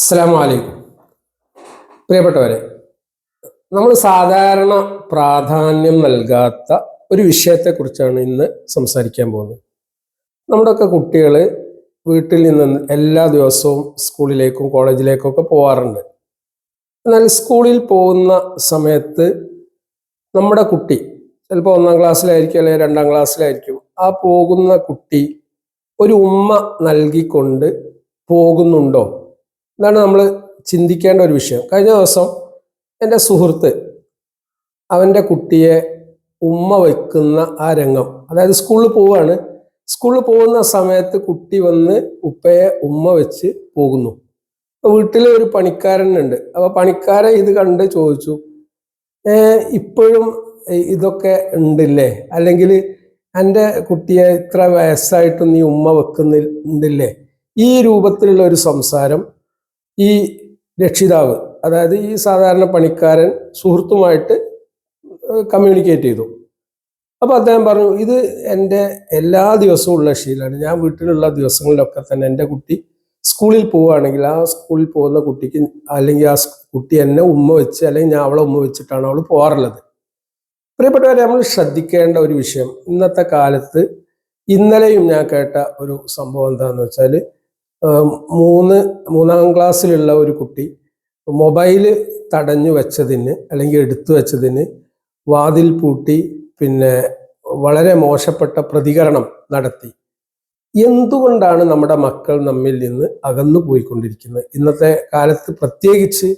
അസ്സലാമു അലൈക്കും. പ്രിയപ്പെട്ടവരെ, നമ്മൾ സാധാരണ പ്രാധാന്യം നൽകാത്ത ഒരു വിഷയത്തെക്കുറിച്ചാണ് ഇന്ന് സംസാരിക്കാൻ പോകുന്നത്. നമ്മുടെയൊക്കെ കുട്ടികൾ വീട്ടിൽ നിന്ന് എല്ലാ ദിവസവും സ്കൂളിലേക്കും കോളേജിലേക്കും ഒക്കെ പോകാറുണ്ട്. എന്നാൽ സ്കൂളിൽ പോകുന്ന സമയത്ത് നമ്മുടെ കുട്ടി ചിലപ്പോൾ 1-ാം ക്ലാസ്സിലായിരിക്കും, അല്ലെങ്കിൽ 2-ാം ക്ലാസ്സിലായിരിക്കും. ആ പോകുന്ന കുട്ടി ഒരു ഉമ്മ നൽകിക്കൊണ്ട് പോകുന്നുണ്ടോ? ഇതാണ് നമ്മൾ ചിന്തിക്കേണ്ട ഒരു വിഷയം. കഴിഞ്ഞ ദിവസം എൻ്റെ സുഹൃത്ത് അവൻ്റെ കുട്ടിയെ ഉമ്മ വയ്ക്കുന്ന ആ രംഗം, അതായത് സ്കൂളിൽ പോവുകയാണ്. സ്കൂളിൽ പോകുന്ന സമയത്ത് കുട്ടി വന്ന് ഉപ്പയെ ഉമ്മ വെച്ച് പോകുന്നു. അപ്പോൾ വീട്ടിൽ ഒരു പണിക്കാരനുണ്ട്. അപ്പോൾ പണിക്കാരൻ ഇത് കണ്ട് ചോദിച്ചു, ഇപ്പോഴും ഇതൊക്കെ ഉണ്ടില്ലേ? അല്ലെങ്കിൽ എൻ്റെ കുട്ടിയെ ഇത്ര വയസ്സായിട്ടും നീ ഉമ്മ വെക്കുന്നുണ്ടില്ലേ? ഈ രൂപത്തിലുള്ള ഒരു സംസാരം ഈ രക്ഷിതാവ്, അതായത് ഈ സാധാരണ പണിക്കാരൻ സുഹൃത്തുമായിട്ട് കമ്മ്യൂണിക്കേറ്റ് ചെയ്തു. അപ്പോൾ അദ്ദേഹം പറഞ്ഞു, ഇത് എൻ്റെ എല്ലാ ദിവസവും ഉള്ള ശീലമാണ്. ഞാൻ വീട്ടിലുള്ള ദിവസങ്ങളിലൊക്കെ തന്നെ എൻ്റെ കുട്ടി സ്കൂളിൽ പോവുകയാണെങ്കിൽ ആ സ്കൂളിൽ പോകുന്ന കുട്ടിക്ക്, അല്ലെങ്കിൽ ആ കുട്ടി എന്നെ ഉമ്മ വെച്ച്, അല്ലെങ്കിൽ ഞാൻ അവളെ ഉമ്മ വെച്ചിട്ടാണ് അവൾ പോകാറുള്ളത്. പ്രിയപ്പെട്ടവരെ, നമ്മൾ ശ്രദ്ധിക്കേണ്ട ഒരു വിഷയം, ഇന്നത്തെ കാലത്ത് ഇന്നലെയും ഞാൻ കേട്ട ഒരു സംഭവം എന്താണെന്ന് വെച്ചാൽ, 3-ാം ക്ലാസ്സിലുള്ള ഒരു കുട്ടി മൊബൈല് തടഞ്ഞു വെച്ചതിന്, അല്ലെങ്കിൽ എടുത്തു വെച്ചതിന് വാതിൽ പൂട്ടി പിന്നെ വളരെ മോശപ്പെട്ട പ്രതികരണം നടത്തി. എന്തുകൊണ്ടാണ് നമ്മുടെ മക്കൾ നമ്മിൽ നിന്ന് അകന്നു പോയിക്കൊണ്ടിരിക്കുന്നത്? ഇന്നത്തെ കാലത്ത് പ്രത്യേകിച്ച്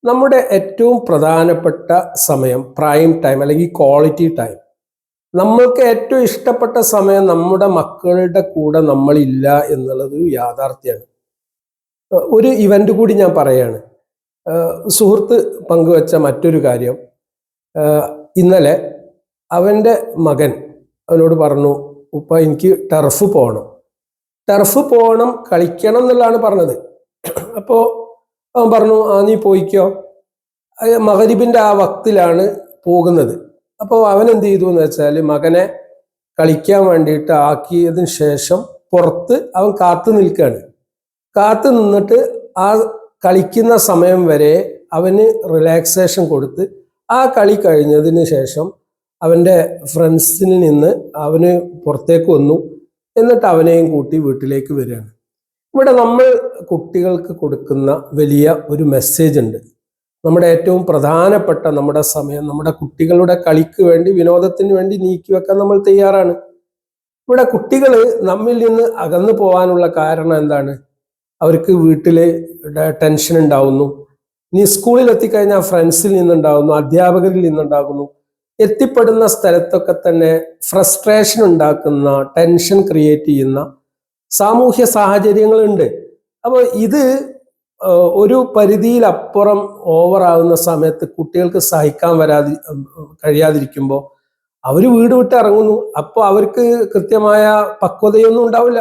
നമ്മുടെ ഏറ്റവും പ്രധാനപ്പെട്ട സമയം പ്രൈം ടൈം, അല്ലെങ്കിൽ ക്വാളിറ്റി ടൈം, നമ്മൾക്ക് ഏറ്റവും ഇഷ്ടപ്പെട്ട സമയം നമ്മുടെ മക്കളുടെ കൂടെ നമ്മളില്ല എന്നുള്ളത് യാഥാർത്ഥ്യമാണ്. ഒരു ഇവന്റ് കൂടി ഞാൻ പറയാണ്. സുഹൃത്ത് പങ്കുവച്ച മറ്റൊരു കാര്യം, ഇന്നലെ അവൻ്റെ മകൻ അവനോട് പറഞ്ഞു, ഉപ്പ എനിക്ക് ടർഫ് പോകണം, കളിക്കണം എന്നുള്ളതാണ് പറഞ്ഞത്. അപ്പോൾ അവൻ പറഞ്ഞു, നീ പോയിക്കോ. മഗ്‌രിബിൻ്റെ ആ വക്തിലാണ് പോകുന്നത്. അപ്പോൾ അവൻ എന്ത് ചെയ്തു എന്ന് വെച്ചാൽ, മകനെ കളിക്കാൻ വേണ്ടിയിട്ട് ആക്കിയതിന് ശേഷം പുറത്ത് അവൻ കാത്തു നിന്നിട്ട് ആ കളിക്കുന്ന സമയം വരെ അവന് റിലാക്സേഷൻ കൊടുത്ത്, ആ കളി കഴിഞ്ഞതിന് ശേഷം അവൻ്റെ ഫ്രണ്ട്സിൽ നിന്ന് അവന് പുറത്തേക്ക് വന്നു. എന്നിട്ട് അവനെയും കൂട്ടി വീട്ടിലേക്ക് വരികയാണ്. ഇവിടെ നമ്മൾ കുട്ടികൾക്ക് കൊടുക്കുന്ന വലിയ ഒരു മെസ്സേജ് ഉണ്ട്. നമ്മുടെ ഏറ്റവും പ്രധാനപ്പെട്ട നമ്മുടെ സമയം നമ്മുടെ കുട്ടികളുടെ കളിക്ക് വേണ്ടി, വിനോദത്തിന് വേണ്ടി നീക്കി വെക്കാൻ നമ്മൾ തയ്യാറാണ്. ഇവിടെ കുട്ടികൾ നമ്മിൽ നിന്ന് അകന്നു പോകാനുള്ള കാരണം എന്താണ്? അവർക്ക് വീട്ടിൽ ടെൻഷൻ ഉണ്ടാവുന്നു. നീ സ്കൂളിൽ എത്തിക്കഴിഞ്ഞാൽ ഫ്രണ്ട്സിൽ നിന്നുണ്ടാകുന്നു, അധ്യാപകരിൽ നിന്നുണ്ടാകുന്നു. എത്തിപ്പെടുന്ന സ്ഥലത്തൊക്കെ തന്നെ ഫ്രസ്ട്രേഷൻ ഉണ്ടാക്കുന്ന, ടെൻഷൻ ക്രിയേറ്റ് ചെയ്യുന്ന സാമൂഹ്യ സാഹചര്യങ്ങളുണ്ട്. അപ്പോൾ ഇത് ഒരു പരിധിയിലപ്പുറം ഓവറാകുന്ന സമയത്ത് കുട്ടികൾക്ക് സഹിക്കാൻ കഴിയാതിരിക്കുമ്പോൾ അവർ വീട് വിട്ട് ഇറങ്ങുന്നു. അപ്പോൾ അവർക്ക് കൃത്യമായ പക്വതയൊന്നും ഉണ്ടാവില്ല.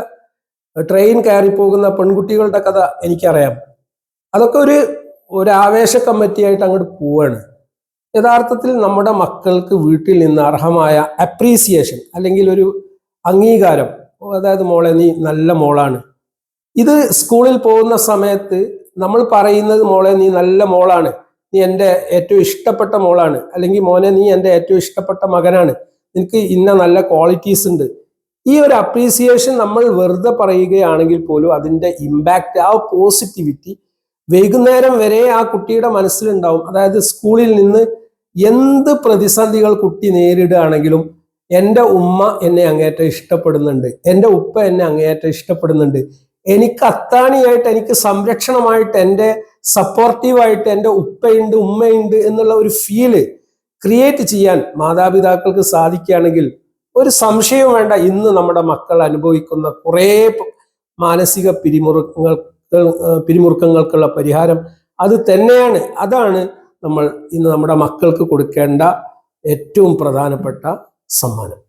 ട്രെയിൻ കയറി പോകുന്ന പെൺകുട്ടികളുടെ കഥ എനിക്കറിയാം. അതൊക്കെ ഒരു ആവേശ കമ്മിറ്റിയായിട്ട് അങ്ങോട്ട് പോവാണ്. യഥാർത്ഥത്തിൽ നമ്മുടെ മക്കൾക്ക് വീട്ടിൽ നിന്ന് അർഹമായ അപ്രീസിയേഷൻ, അല്ലെങ്കിൽ ഒരു അംഗീകാരം, അതായത് മോളെ നീ നല്ല മോളാണ്. ഇത് സ്കൂളിൽ പോകുന്ന സമയത്ത് നമ്മൾ പറയുന്നത്, മോളെ നീ നല്ല മോളാണ്, നീ എൻ്റെ ഏറ്റവും ഇഷ്ടപ്പെട്ട മോളാണ്, അല്ലെങ്കിൽ മോനെ നീ എൻ്റെ ഏറ്റവും ഇഷ്ടപ്പെട്ട മകനാണ്, നിനക്ക് ഇന്ന നല്ല ക്വാളിറ്റീസ് ഉണ്ട്. ഈ ഒരു അപ്രീസിയേഷൻ നമ്മൾ വെറുതെ പറയുകയാണെങ്കിൽ പോലും അതിൻ്റെ ഇമ്പാക്റ്റ്, ആ പോസിറ്റിവിറ്റി വൈകുന്നേരം വരെ ആ കുട്ടിയുടെ മനസ്സിലുണ്ടാവും. അതായത് സ്കൂളിൽ നിന്ന് എന്ത് പ്രതിസന്ധികൾ കുട്ടി നേരിടുകയാണെങ്കിലും എൻ്റെ ഉമ്മ എന്നെ അങ്ങേയറ്റം ഇഷ്ടപ്പെടുന്നുണ്ട്, എൻ്റെ ഉപ്പ എന്നെ അങ്ങേയറ്റം ഇഷ്ടപ്പെടുന്നുണ്ട്, എനിക്ക് അത്താണിയായിട്ട്, എനിക്ക് സംരക്ഷണമായിട്ട്, എൻ്റെ സപ്പോർട്ടീവായിട്ട് എൻ്റെ ഉപ്പയുണ്ട്, ഉമ്മയുണ്ട് എന്നുള്ള ഒരു ഫീല് ക്രിയേറ്റ് ചെയ്യാൻ മാതാപിതാക്കൾക്ക് സാധിക്കുകയാണെങ്കിൽ ഒരു സംശയവും വേണ്ട, ഇന്ന് നമ്മുടെ മക്കൾ അനുഭവിക്കുന്ന കുറേ മാനസിക പിരിമുറുക്കങ്ങൾക്കുള്ള പരിഹാരം അത് തന്നെയാണ്. അതാണ് നമ്മൾ ഇന്ന് നമ്മുടെ മക്കൾക്ക് കൊടുക്കേണ്ട ഏറ്റവും പ്രധാനപ്പെട്ട സമ്മാനം.